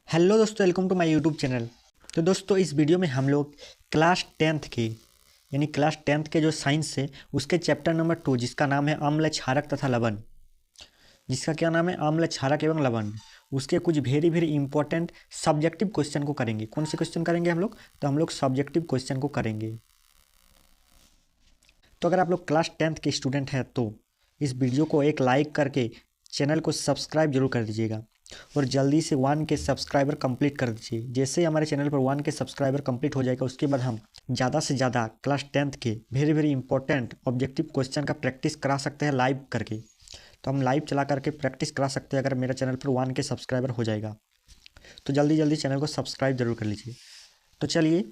Hello दोस्तों, welcome to my YouTube channel. तो दोस्तों, इस वीडियो में हम लोग क्लास टेंथ के जो साइंस है उसके चैप्टर नंबर 2 जिसका नाम है अम्ल क्षारक तथा लवण, जिसका क्या नाम है अम्ल क्षारक एवं लवण, उसके कुछ very very important subjective question को करेंगे। कौन से क्वेश्चन करेंगे हम लोग? तो हम लोग सब्जेक्टिव क्वेश्चन को करेंगे। तो अगर आप लोग क्लास 10th के स्टूडेंट हैं तो इस वीडियो को एक लाइक करके चैनल को सब्सक्राइब जरूर कर दीजिएगा और जल्दी से 1 के सब्सक्राइबर कंप्लीट कर दीजिए। जैसे ही हमारे चैनल पर 1 के सब्सक्राइबर कंप्लीट हो जाएगा उसके बाद हम ज़्यादा से ज़्यादा क्लास 10th के very very important objective question का प्रैक्टिस करा सकते हैं लाइव करके। तो हम लाइव चला करके प्रैक्टिस करा सकते हैं अगर मेरा चैनल पर 1 के सब्सक्राइबर हो जाएगा। तो जल्दी जल्दी चैनल को सब्सक्राइब जरूर कर लीजिए। तो चलिए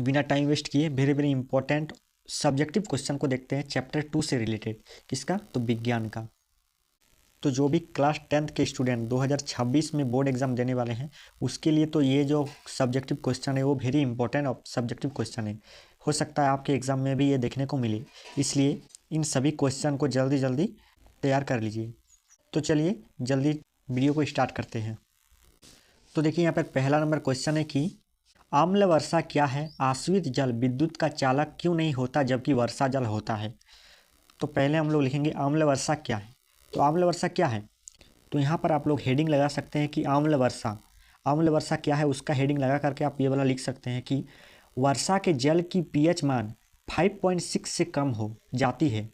बिना टाइम वेस्ट किए very very important subjective question को देखते हैं चैप्टर 2 से रिलेटेड। किसका? तो विज्ञान का। तो जो भी क्लास 10th के स्टूडेंट 2026 में बोर्ड एग्जाम देने वाले हैं उसके लिए तो ये जो सब्जेक्टिव क्वेश्चन है वो वेरी इंपॉर्टेंट सब्जेक्टिव क्वेश्चन है। हो सकता है आपके एग्ज़ाम में भी ये देखने को मिले, इसलिए इन सभी क्वेश्चन को जल्दी जल्दी तैयार कर लीजिए। तो चलिए जल्दी वीडियो को स्टार्ट करते हैं। तो देखिए यहाँ पर पहला नंबर क्वेश्चन है कि आम्ल वर्षा क्या है? आश्रित जल विद्युत का चालक क्यों नहीं होता जबकि वर्षा जल होता है? तो पहले हम लोग लिखेंगे आम्ल वर्षा क्या है। तो आम्ल वर्षा क्या है? तो यहाँ पर आप लोग हेडिंग लगा सकते हैं कि आम्ल वर्षा क्या है, उसका हेडिंग लगा करके आप ये वाला लिख सकते हैं कि वर्षा के जल की पीएच मान 5.6 से कम हो जाती है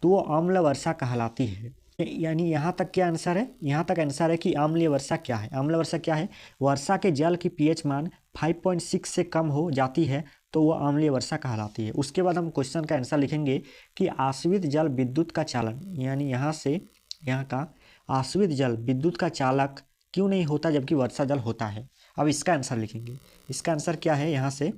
तो वो आम्ल वर्षा कहलाती है। यानी यहाँ तक क्या आंसर है? यहाँ तक आंसर है कि अम्लीय वर्षा क्या है। अम्ल वर्षा क्या है? वर्षा के जल की पीएच मान 5.6 से कम हो जाती है तो वो अम्लीय वर्षा कहलाती है। उसके बाद हम क्वेश्चन का आंसर लिखेंगे कि आश्रित जल विद्युत का चालन, यानी यहाँ से यहाँ का आश्रित जल विद्युत का चालक क्यों नहीं होता जबकि वर्षा जल होता है। अब इसका आंसर लिखेंगे। इसका आंसर क्या है यहाँ से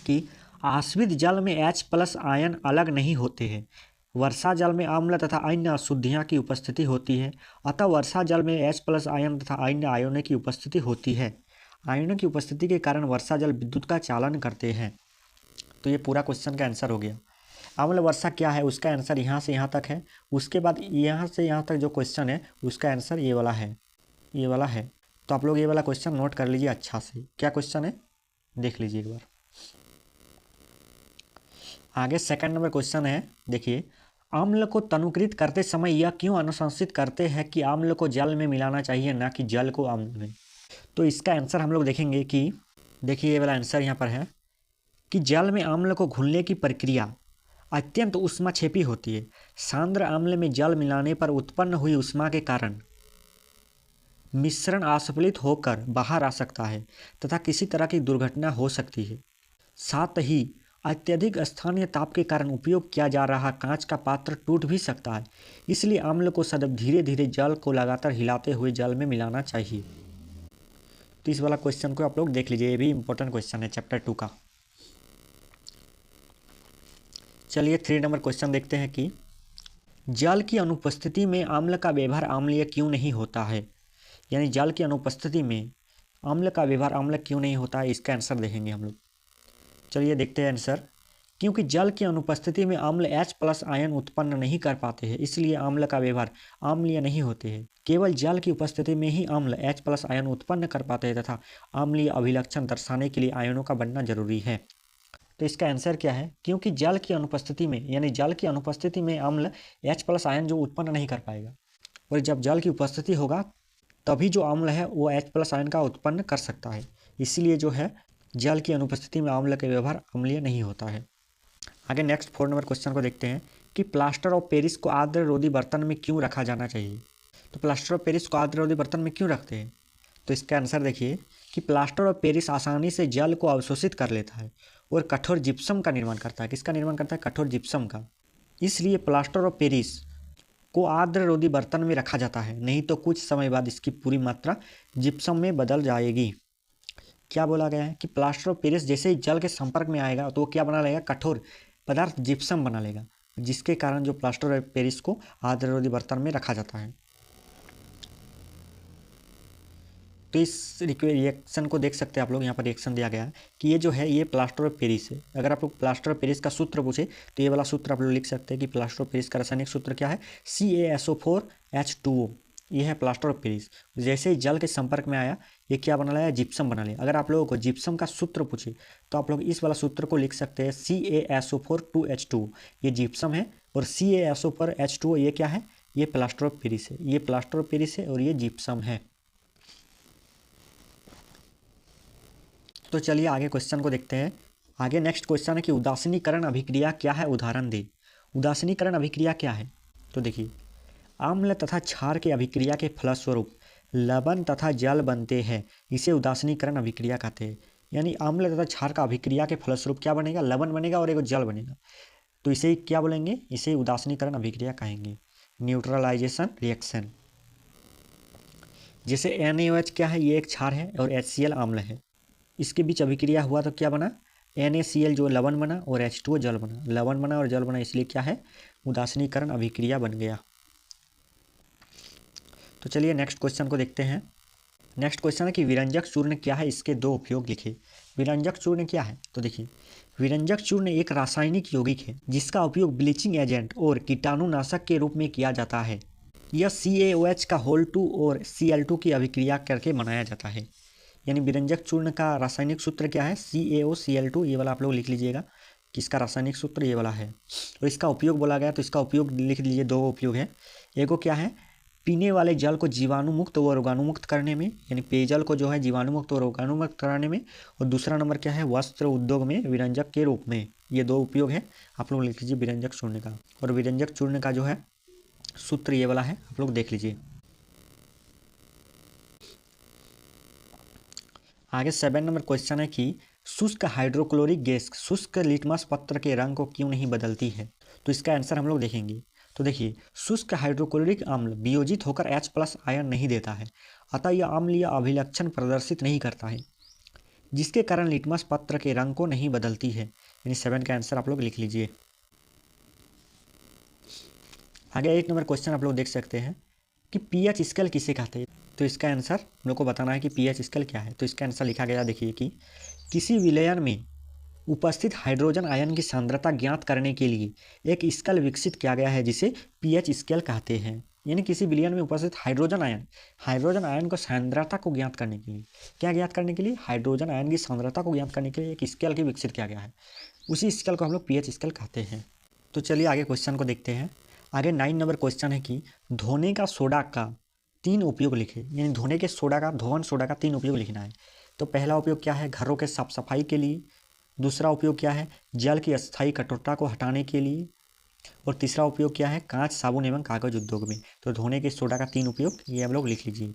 कि आश्रित जल में H+ आयन अलग नहीं होते हैं। वर्षा जल में अम्ल तथा अन्य अशुद्धियाँ की उपस्थिति होती है, अतः वर्षा जल में H+ आयन तथा अन्य आयनों की उपस्थिति होती है। आयनों की उपस्थिति के कारण वर्षा जल विद्युत का चालन करते हैं। तो ये पूरा क्वेश्चन का आंसर हो गया। अम्ल वर्षा क्या है उसका आंसर यहाँ से यहाँ तक है। उसके बाद यहाँ से यहाँ तक जो क्वेश्चन है उसका आंसर ये वाला है। तो आप लोग ये वाला क्वेश्चन नोट कर लीजिए अच्छा से। क्या क्वेश्चन है देख लीजिए एक बार। आगे सेकंड नंबर क्वेश्चन है, देखिए अम्ल को तनुकृत करते समय यह क्यों अनुशंसित करते हैं कि अम्ल को जल में मिलाना चाहिए ना कि जल को अम्ल में? तो इसका आंसर हम लोग देखेंगे कि देखिए ये वाला आंसर यहाँ पर है कि जल में अम्ल को घुलने की प्रक्रिया अत्यंत ऊष्माक्षेपी होती है। सांद्र अम्ल में जल मिलाने पर उत्पन्न हुई ऊष्मा के कारण मिश्रण अस्फलित होकर बाहर आ सकता है तथा किसी तरह की दुर्घटना हो सकती है। साथ ही अत्यधिक स्थानीय ताप के कारण उपयोग किया जा रहा कांच का पात्र टूट भी सकता है। इसलिए अम्ल को सदैव धीरे धीरे जल को लगातार हिलाते हुए जल में मिलाना चाहिए। तो इस वाला क्वेश्चन को आप लोग देख लीजिए, ये भी इंपॉर्टेंट क्वेश्चन है चैप्टर 2 का। चलिए 3 नंबर क्वेश्चन देखते हैं कि जल की अनुपस्थिति में अम्ल का व्यवहार अम्लीय क्यों नहीं होता है। यानी जल की अनुपस्थिति में अम्ल का व्यवहार अम्ल क्यों नहीं होता है, इसका आंसर देखेंगे हम लोग। चलिए देखते हैं आंसर। क्योंकि जल की अनुपस्थिति में अम्ल H+ आयन उत्पन्न नहीं कर पाते हैं, इसलिए अम्ल का व्यवहार अम्लीय नहीं होते हैं। केवल जल की उपस्थिति में ही अम्ल H+ आयन उत्पन्न कर पाते हैं तथा अम्लीय अभिलक्षण दर्शाने के लिए आयनों का बनना जरूरी है। तो इसका आंसर क्या है? क्योंकि जल की अनुपस्थिति में, यानी जल की अनुपस्थिति में अम्ल H+ आयन जो उत्पन्न नहीं कर पाएगा, और जब जल की उपस्थिति होगा तभी जो अम्ल है वो H+ आयन का उत्पन्न कर सकता है। इसीलिए जो है जल की अनुपस्थिति में अम्ल का व्यवहार अम्लीय नहीं होता है। आगे नेक्स्ट 4 नंबर क्वेश्चन को देखते हैं कि प्लास्टर ऑफ पेरिस को आर्द्र रोधी बर्तन में क्यों रखा जाना चाहिए। तो प्लास्टर ऑफ पेरिस को आर्द्र रोधी बर्तन में क्यों रखते हैं? तो इसका आंसर देखिए कि प्लास्टर ऑफ पेरिस आसानी से जल को अवशोषित कर लेता है और कठोर जिप्सम का निर्माण करता है। किसका निर्माण करता है? कठोर जिप्सम का। इसलिए प्लास्टर ऑफ पेरिस को आर्द्र रोधी बर्तन में रखा जाता है, नहीं तो कुछ समय बाद इसकी पूरी मात्रा जिप्सम में बदल जाएगी। क्या बोला गया है कि प्लास्टर ऑफ पेरिस जैसे ही जल के संपर्क में आएगा तो वो क्या बना लेगा? कठोर पदार्थ जिप्सम बना लेगा, जिसके कारण जो प्लास्टर ऑफ पेरिस को आर्द्र रोधी बर्तन में रखा जाता है। तो इस रिएक्शन को देख सकते हैं आप लोग। यहाँ पर रिएक्शन दिया गया है कि ये जो है ये प्लास्टर ऑफ पेरिस है। अगर आप लोग प्लास्टर ऑफ पेरिस का सूत्र पूछे तो ये वाला सूत्र आप लोग लिख सकते हैं कि प्लास्टर ऑफ पेरिस का रासायनिक सूत्र क्या है? CaSO4H2O। ये है प्लास्टर ऑफ पेरिस। जैसे ही जल के संपर्क में आया ये क्या बना लिया, जिप्सम बना लिया। अगर आप लोगों को जिप्सम का सूत्र पूछे तो आप लोग इस वाला सूत्र को लिख सकते हैं, CaSO4 2H2, ये जिप्सम है, और CaSO4 H2O ये क्या है, ये प्लास्टर ऑफ पेरिस है। ये प्लास्टर ऑफ पेरिस है और ये जिप्सम है। तो चलिए आगे क्वेश्चन को देखते हैं। आगे नेक्स्ट क्वेश्चन है कि उदासीनीकरण अभिक्रिया क्या है, उदाहरण दे। उदासीनीकरण अभिक्रिया क्या है, तो देखिए, अम्ल तथा क्षार के अभिक्रिया के फलस्वरूप लवण तथा जल बनते हैं, इसे उदासीनीकरण अभिक्रिया कहते हैं। यानी अम्ल तथा क्षार का अभिक्रिया के फलस्वरूप क्या बनेगा, लवण बनेगा और एक जल बनेगा, तो इसे क्या बोलेंगे, इसे उदासीनीकरण अभिक्रिया कहेंगे, न्यूट्रलाइजेशन रिएक्शन। जैसे NaOH क्या है, ये एक क्षार है और HCl अम्ल है, इसके बीच अभिक्रिया हुआ तो क्या बना, NaCl जो लवण बना और H2O जल बना। लवण बना और जल बना इसलिए क्या है, उदासीनीकरण अभिक्रिया बन गया। तो चलिए नेक्स्ट क्वेश्चन को देखते हैं। नेक्स्ट क्वेश्चन है कि विरंजक चूर्ण क्या है, इसके दो उपयोग लिखे। विरंजक चूर्ण क्या है, तो देखिए, विरंजक चूर्ण एक रासायनिक यौगिक है जिसका उपयोग ब्लीचिंग एजेंट और कीटाणुनाशक के रूप में किया जाता है। यह CaOH का होल 2 और Cl2 की अभिक्रिया करके बनाया जाता है। यानी विरंजक चूर्ण का रासायनिक सूत्र क्या है, CaOCl2, ये वाला आप लोग लिख लीजिएगा कि इसका रासायनिक सूत्र ये वाला है। और इसका उपयोग बोला गया तो इसका उपयोग लिख लीजिए, दो उपयोग है। एक को क्या है, पीने वाले जल को जीवाणुमुक्त और रोगाणुमुक्त करने में, यानी पेयजल को जो है जीवाणुमुक्त और रोगाणुमुक्त कराने में। और दूसरा नंबर क्या है, वस्त्र उद्योग में विरंजक के रूप में। ये दो उपयोग है, आप लोग लिख लीजिए विरंजक चूर्ण का। और विरंजक चूर्ण का जो है सूत्र ये वाला है, आप लोग देख लीजिए। आगे 7 नंबर क्वेश्चन है कि शुष्क हाइड्रोक्लोरिक गैस शुष्क लिटमस पत्र के रंग को क्यों नहीं बदलती है, तो इसका आंसर हम लोग देखेंगे। तो देखिए, शुष्क हाइड्रोक्लोरिक अम्ल वियोजित होकर H+ आयन नहीं देता है, अतः यह अम्लीय अभिलक्षण प्रदर्शित नहीं करता है, जिसके कारण लिटमस पत्र के रंग को नहीं बदलती है। यानी 7 का आंसर आप लोग लिख लीजिए। आगे 8 नंबर क्वेश्चन आप लोग देख सकते हैं कि pH स्केल किसे कहते हैं, तो इसका आंसर हम लोग को बताना है कि pH स्केल क्या है। तो इसका आंसर लिखा गया, देखिए कि किसी विलयन में उपस्थित हाइड्रोजन आयन की सांद्रता ज्ञात करने के लिए एक स्केल विकसित किया गया है जिसे pH स्केल कहते हैं। यानी किसी विलयन में उपस्थित हाइड्रोजन आयन को सांद्रता को ज्ञात करने के लिए, क्या ज्ञात करने के लिए, हाइड्रोजन आयन की सांद्रता को ज्ञात करने के लिए एक स्केल की विकसित किया गया है, उसी स्केल को हम लोग pH स्केल कहते हैं। तो चलिए आगे क्वेश्चन को देखते हैं। आगे 9 नंबर क्वेश्चन है कि धोने का सोडा का 3 उपयोग लिखे। यानी धोने के सोडा का, धोवन सोडा का 3 उपयोग लिखना है। तो पहला उपयोग क्या है, घरों के साफ सफाई के लिए। दूसरा उपयोग क्या है, जल की अस्थायी कठोरता को हटाने के लिए। और तीसरा उपयोग क्या है, कांच, साबुन एवं कागज उद्योग में। तो धोने के सोडा का 3 उपयोग ये हम लोग लिख लीजिए।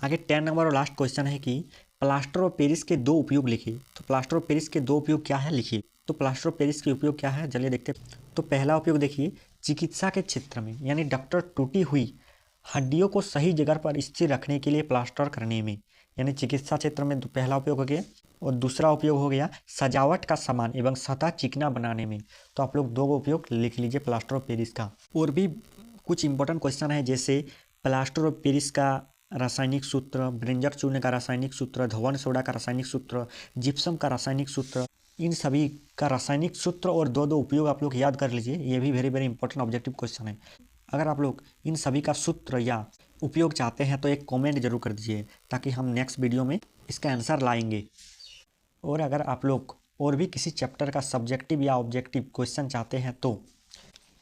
आगे 10 नंबर और लास्ट क्वेश्चन है कि प्लास्टर ऑफ पेरिस के 2 उपयोग लिखिए। तो प्लास्टर ऑफ पेरिस के 2 उपयोग क्या है, लिखिए। तो प्लास्टर ऑफ पेरिस के उपयोग क्या है, चलिए देखते हैं। तो पहला उपयोग देखिए, चिकित्सा के क्षेत्र में, यानी डॉक्टर टूटी हुई हड्डियों को सही जगह पर स्थिर रखने के लिए प्लास्टर करने में, यानी चिकित्सा क्षेत्र में पहला उपयोग हो गया। और दूसरा उपयोग हो गया सजावट का सामान एवं सतह चिकना बनाने में। तो आप लोग 2 उपयोग लिख लीजिए प्लास्टर ऑफ पेरिस का। और भी कुछ इंपॉर्टेंट क्वेश्चन है, जैसे प्लास्टर ऑफ पेरिस का रासायनिक सूत्र, विरंजक चूर्ण का रासायनिक सूत्र, धोवन सोडा का रासायनिक सूत्र, जिप्सम का रासायनिक सूत्र, इन सभी का रासायनिक सूत्र और 2 उपयोग आप लोग याद कर लीजिए। ये भी very very important objective question है। अगर आप लोग इन सभी का सूत्र या उपयोग चाहते हैं तो एक कमेंट जरूर कर दीजिए, ताकि हम नेक्स्ट वीडियो में इसका आंसर लाएंगे। और अगर आप लोग और भी किसी चैप्टर का सब्जेक्टिव या ऑब्जेक्टिव क्वेश्चन चाहते हैं तो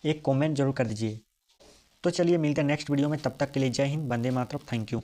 एक कमेंट जरूर कर दीजिए। तो चलिए मिलते हैं नेक्स्ट वीडियो में, तब तक के लिए जय हिंद, वंदे मातरम, थैंक यू।